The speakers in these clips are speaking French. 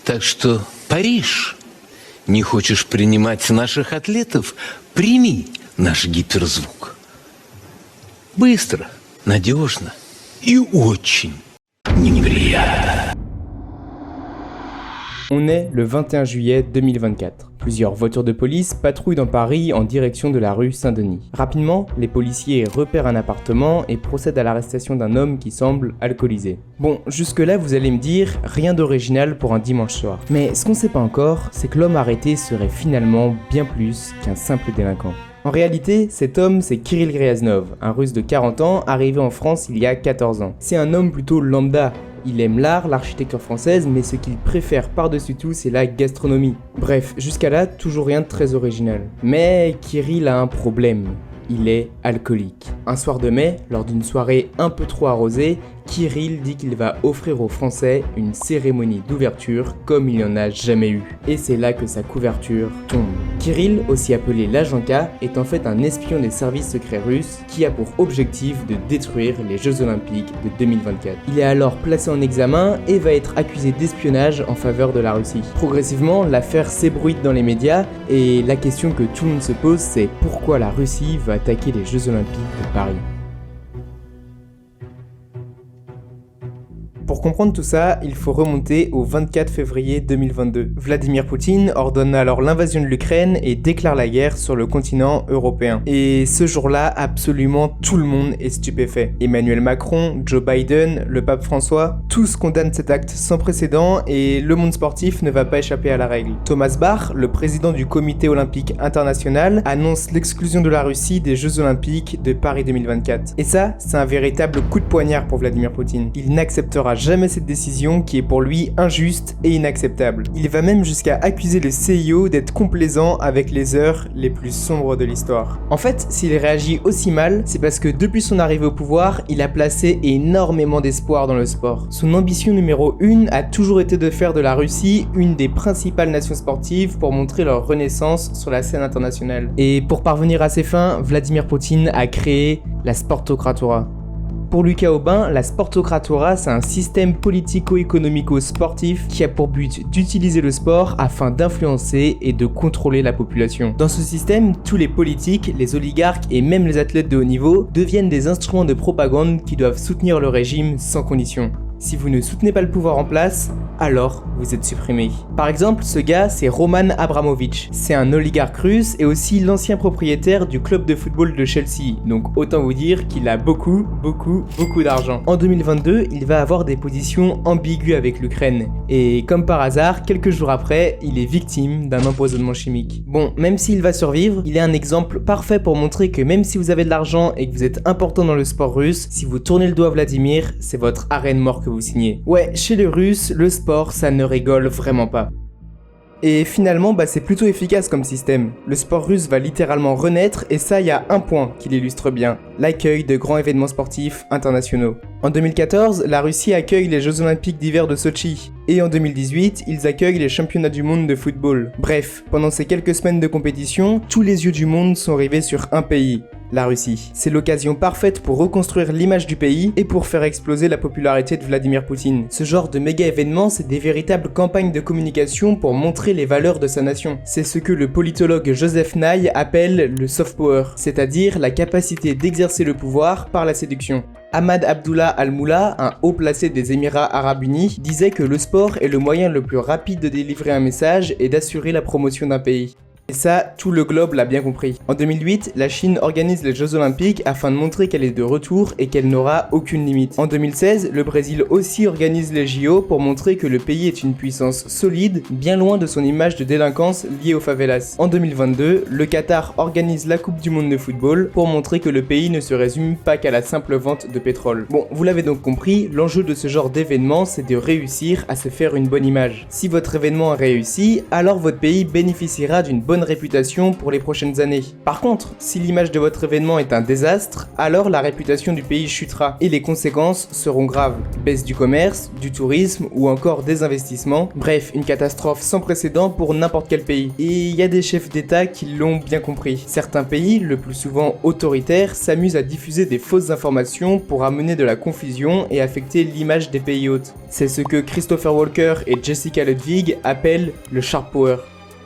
Так что, Париж, не хочешь принимать наших атлетов? Прими наш гиперзвук. Быстро, надежно и очень неприятно. On est le 21 juillet 2024. Plusieurs voitures de police patrouillent dans Paris en direction de la rue Saint-Denis. Rapidement, les policiers repèrent un appartement et procèdent à l'arrestation d'un homme qui semble alcoolisé. Bon, jusque-là vous allez me dire, rien d'original pour un dimanche soir. Mais ce qu'on sait pas encore, c'est que l'homme arrêté serait finalement bien plus qu'un simple délinquant. En réalité, cet homme, c'est Kirill Gryaznov, un russe de 40 ans arrivé en France il y a 14 ans. C'est un homme plutôt lambda. Il aime l'art, l'architecture française, mais ce qu'il préfère par-dessus tout, c'est la gastronomie. Bref, jusqu'à là, toujours rien de très original. Mais Kirill a un problème. Il est alcoolique. Un soir de mai, lors d'une soirée un peu trop arrosée, Kirill dit qu'il va offrir aux Français une cérémonie d'ouverture comme il n'y en a jamais eu. Et c'est là que sa couverture tombe. Kirill, aussi appelé l'agent K, est en fait un espion des services secrets russes qui a pour objectif de détruire les Jeux Olympiques de 2024. Il est alors placé en examen et va être accusé d'espionnage en faveur de la Russie. Progressivement, l'affaire s'ébruite dans les médias et la question que tout le monde se pose, c'est pourquoi la Russie va attaquer les Jeux Olympiques de Paris. Pour comprendre tout ça, il faut remonter au 24 février 2022. Vladimir Poutine ordonne alors l'invasion de l'Ukraine et déclare la guerre sur le continent européen. Et ce jour-là, absolument tout le monde est stupéfait. Emmanuel Macron, Joe Biden, le pape François, tous condamnent cet acte sans précédent et le monde sportif ne va pas échapper à la règle. Thomas Bach, le président du Comité olympique international, annonce l'exclusion de la Russie des Jeux olympiques de Paris 2024. Et ça, c'est un véritable coup de poignard pour Vladimir Poutine. Il n'acceptera jamais cette décision qui est pour lui injuste et inacceptable. Il va même jusqu'à accuser le CIO d'être complaisant avec les heures les plus sombres de l'histoire. En fait, s'il réagit aussi mal, c'est parce que depuis son arrivée au pouvoir, il a placé énormément d'espoir dans le sport. Son ambition numéro 1 a toujours été de faire de la Russie une des principales nations sportives pour montrer leur renaissance sur la scène internationale. Et pour parvenir à ses fins, Vladimir Poutine a créé la Sportokratura. Pour Lucas Aubin, la Sportokratura, c'est un système politico-économico-sportif qui a pour but d'utiliser le sport afin d'influencer et de contrôler la population. Dans ce système, tous les politiques, les oligarques et même les athlètes de haut niveau deviennent des instruments de propagande qui doivent soutenir le régime sans condition. Si vous ne soutenez pas le pouvoir en place, alors vous êtes supprimé. Par exemple, ce gars, c'est Roman Abramovich. C'est un oligarque russe et aussi l'ancien propriétaire du club de football de Chelsea. Donc autant vous dire qu'il a beaucoup d'argent. En 2022, il va avoir des positions ambiguës avec l'Ukraine. Et comme par hasard, quelques jours après, il est victime d'un empoisonnement chimique. Bon, même s'il va survivre, il est un exemple parfait pour montrer que même si vous avez de l'argent et que vous êtes important dans le sport russe, si vous tournez le dos à Vladimir, c'est votre arrêt de mort que vous signez. Ouais, chez les Russes, le sport, ça ne rigole vraiment pas. Et finalement, c'est plutôt efficace comme système. Le sport russe va littéralement renaître et ça, il y a un point qui l'illustre bien, l'accueil de grands événements sportifs internationaux. En 2014, la Russie accueille les Jeux Olympiques d'hiver de Sochi. Et en 2018, ils accueillent les championnats du monde de football. Bref, pendant ces quelques semaines de compétition, tous les yeux du monde sont rivés sur un pays, la Russie. C'est l'occasion parfaite pour reconstruire l'image du pays et pour faire exploser la popularité de Vladimir Poutine. Ce genre de méga événements, c'est des véritables campagnes de communication pour montrer les valeurs de sa nation. C'est ce que le politologue Joseph Nye appelle le soft power, c'est-à-dire la capacité d'exercer le pouvoir par la séduction. Ahmad Abdullah Al-Moula, un haut placé des Émirats Arabes Unis, disait que le sport est le moyen le plus rapide de délivrer un message et d'assurer la promotion d'un pays. Et ça, tout le globe l'a bien compris. En 2008, la Chine organise les Jeux Olympiques afin de montrer qu'elle est de retour et qu'elle n'aura aucune limite. En 2016, le Brésil aussi organise les JO pour montrer que le pays est une puissance solide, bien loin de son image de délinquance liée aux favelas. En 2022, le Qatar organise la Coupe du Monde de football pour montrer que le pays ne se résume pas qu'à la simple vente de pétrole. Bon, vous l'avez donc compris, l'enjeu de ce genre d'événement, c'est de réussir à se faire une bonne image. Si votre événement a réussi, alors votre pays bénéficiera d'une bonne bonne réputation pour les prochaines années. Par contre, si l'image de votre événement est un désastre, alors la réputation du pays chutera et les conséquences seront graves. Baisse du commerce, du tourisme ou encore des investissements, bref, une catastrophe sans précédent pour n'importe quel pays. Et il y a des chefs d'État qui l'ont bien compris. Certains pays, le plus souvent autoritaires, s'amusent à diffuser des fausses informations pour amener de la confusion et affecter l'image des pays hôtes. C'est ce que Christopher Walker et Jessica Ludwig appellent le sharp power.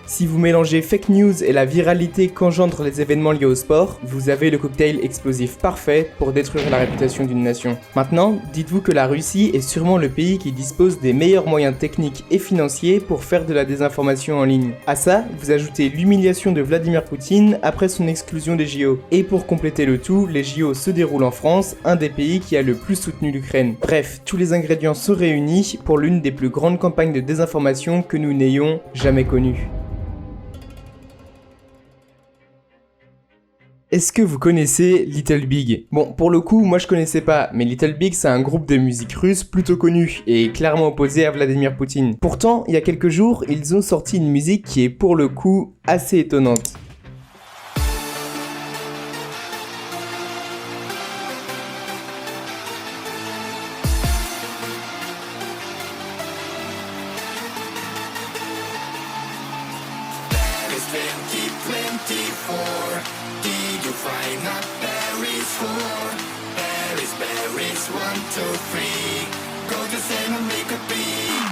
Si vous mélangez fake news et la viralité qu'engendrent les événements liés au sport, vous avez le cocktail explosif parfait pour détruire la réputation d'une nation. Maintenant, dites-vous que la Russie est sûrement le pays qui dispose des meilleurs moyens techniques et financiers pour faire de la désinformation en ligne. À ça, vous ajoutez l'humiliation de Vladimir Poutine après son exclusion des JO. Et pour compléter le tout, les JO se déroulent en France, un des pays qui a le plus soutenu l'Ukraine. Bref, tous les ingrédients sont réunis pour l'une des plus grandes campagnes de désinformation que nous n'ayons jamais connues. Est-ce que vous connaissez Little Big? Bon, pour le coup, moi je connaissais pas, mais Little Big c'est un groupe de musique russe plutôt connu et clairement opposé à Vladimir Poutine. Pourtant, il y a quelques jours, ils ont sorti une musique qui est pour le coup assez étonnante. Paris, 1, 2, 3. Go to cinema, make a beat.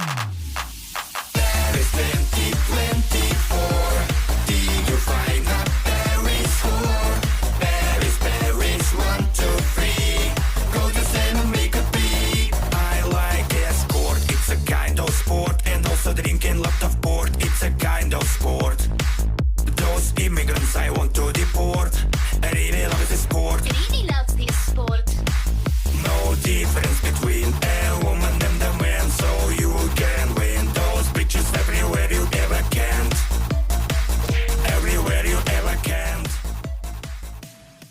Paris 2024. Did you find a Paris whore? Paris, Paris, 1, 2, 3. Go to cinema, make a beat. I like escort, it's a kind of sport. And also drinking lot of port, it's a kind of sport. Those immigrants I want to deport. I really love this sport. Really love this sport. No difference between a woman and a man, so you can win those bitches everywhere you ever can. Everywhere you ever can.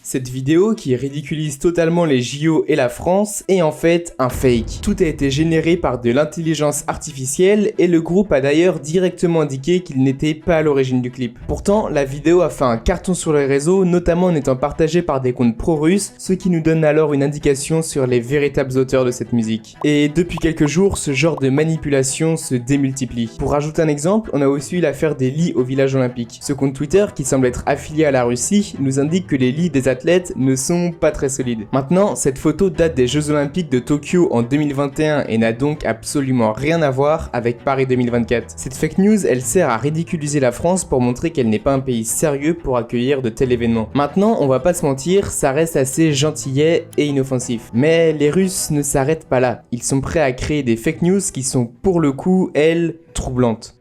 Cette vidéo, qui ridiculise totalement les JO et la France, est en fait un fake. Tout a été généré par de l'intelligence artificielle et le groupe a d'ailleurs directement indiqué qu'il n'était pas à l'origine du clip. Pourtant, la vidéo a fait un carton sur les réseaux, notamment en étant partagée par des comptes pro-russes, ce qui nous donne alors une indication sur les véritables auteurs de cette musique. Et depuis quelques jours, ce genre de manipulation se démultiplie. Pour rajouter un exemple, on a aussi eu l'affaire des lits au village olympique. Ce compte Twitter, qui semble être affilié à la Russie, nous indique que les lits des athlètes ne sont pas très solides. Maintenant, cette photo date des Jeux Olympiques de Tokyo en 2021 et n'a donc absolument rien à voir avec Paris 2024. Cette fake news, elle sert à ridiculiser la France pour montrer qu'elle n'est pas un pays sérieux pour accueillir de tels événements. Maintenant, on va pas se mentir, ça reste assez gentillet et inoffensif. Mais les Russes ne s'arrêtent pas là. Ils sont prêts à créer des fake news qui sont pour le coup, elles, troublantes.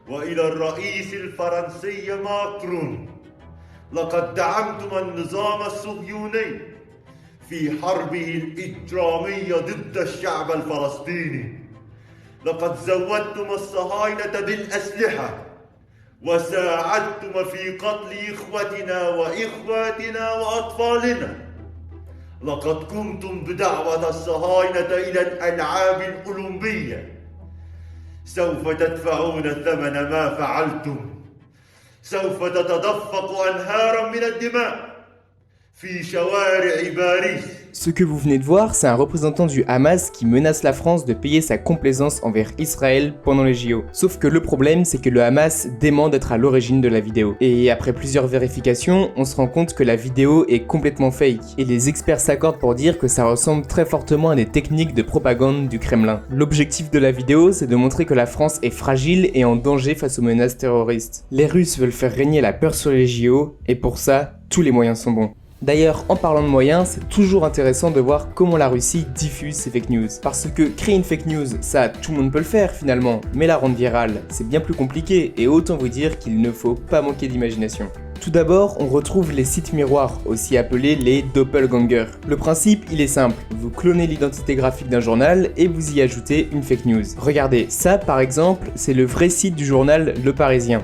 وإلى الرئيس الفرنسي ماكرون لقد دعمتم النظام الصهيوني في حربه الإجرامية ضد الشعب الفلسطيني لقد زودتم الصهاينة بالأسلحة وساعدتم في قتل إخوتنا وإخواتنا وأطفالنا لقد قمتم بدعوة الصهاينة إلى الألعاب الأولمبية سوف تدفعون ثمن ما فعلتم سوف تتدفق أنهارا من الدماء في شوارع باريس. Ce que vous venez de voir, c'est un représentant du Hamas qui menace la France de payer sa complaisance envers Israël pendant les JO. Sauf que le problème, c'est que le Hamas dément d'être à l'origine de la vidéo. Et après plusieurs vérifications, on se rend compte que la vidéo est complètement fake. Et les experts s'accordent pour dire que ça ressemble très fortement à des techniques de propagande du Kremlin. L'objectif de la vidéo, c'est de montrer que la France est fragile et en danger face aux menaces terroristes. Les Russes veulent faire régner la peur sur les JO, et pour ça, tous les moyens sont bons. D'ailleurs, en parlant de moyens, c'est toujours intéressant de voir comment la Russie diffuse ses fake news. Parce que créer une fake news, ça, tout le monde peut le faire finalement, mais la rendre virale, c'est bien plus compliqué, et autant vous dire qu'il ne faut pas manquer d'imagination. Tout d'abord, on retrouve les sites miroirs, aussi appelés les doppelgangers. Le principe, il est simple, vous clonez l'identité graphique d'un journal et vous y ajoutez une fake news. Regardez, ça par exemple, c'est le vrai site du journal Le Parisien.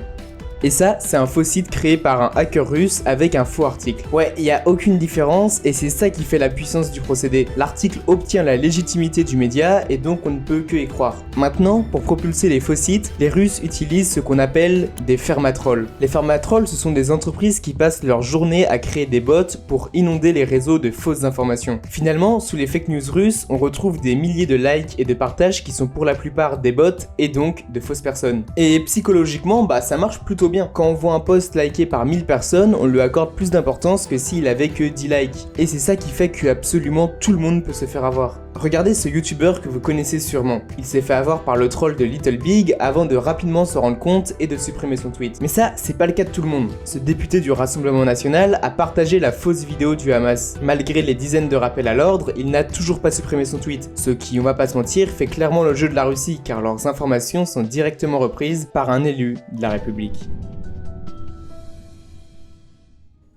Et ça, c'est un faux site créé par un hacker russe avec un faux article. Ouais, il n'y a aucune différence et c'est ça qui fait la puissance du procédé. L'article obtient la légitimité du média et donc on ne peut que y croire. Maintenant, pour propulser les faux sites, les Russes utilisent ce qu'on appelle des fermatrolls. Les fermatrolls, ce sont des entreprises qui passent leur journée à créer des bots pour inonder les réseaux de fausses informations. Finalement, sous les fake news russes, on retrouve des milliers de likes et de partages qui sont pour la plupart des bots et donc de fausses personnes. Et psychologiquement, ça marche plutôt bien. Quand on voit un post liké par 1000 personnes, on lui accorde plus d'importance que s'il avait que 10 likes. Et c'est ça qui fait que absolument tout le monde peut se faire avoir. Regardez ce youtubeur que vous connaissez sûrement. Il s'est fait avoir par le troll de Little Big avant de rapidement se rendre compte et de supprimer son tweet. Mais ça, c'est pas le cas de tout le monde. Ce député du Rassemblement National a partagé la fausse vidéo du Hamas. Malgré les dizaines de rappels à l'ordre, il n'a toujours pas supprimé son tweet. Ce qui, on va pas se mentir, fait clairement le jeu de la Russie car leurs informations sont directement reprises par un élu de la République.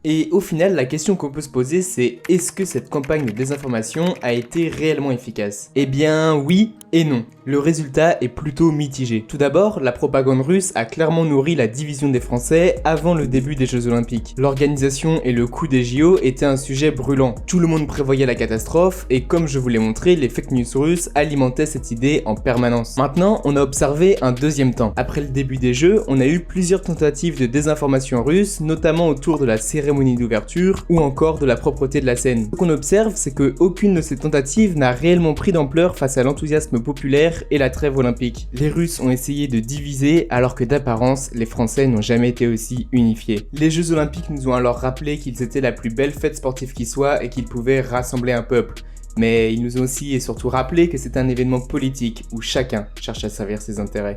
Et au final, la question qu'on peut se poser, c'est est-ce que cette campagne de désinformation a été réellement efficace? Eh bien oui et non. Le résultat est plutôt mitigé. Tout d'abord, la propagande russe a clairement nourri la division des Français avant le début des Jeux Olympiques. L'organisation et le coût des JO étaient un sujet brûlant. Tout le monde prévoyait la catastrophe et comme je vous l'ai montré, les fake news russes alimentaient cette idée en permanence. Maintenant, on a observé un deuxième temps. Après le début des Jeux, on a eu plusieurs tentatives de désinformation russe, notamment autour de la cérémonie d'ouverture ou encore de la propreté de la scène. Ce qu'on observe, c'est que aucune de ces tentatives n'a réellement pris d'ampleur face à l'enthousiasme populaire et la trêve olympique. Les Russes ont essayé de diviser alors que d'apparence, les Français n'ont jamais été aussi unifiés. Les Jeux Olympiques nous ont alors rappelé qu'ils étaient la plus belle fête sportive qui soit et qu'ils pouvaient rassembler un peuple. Mais ils nous ont aussi et surtout rappelé que c'est un événement politique où chacun cherche à servir ses intérêts.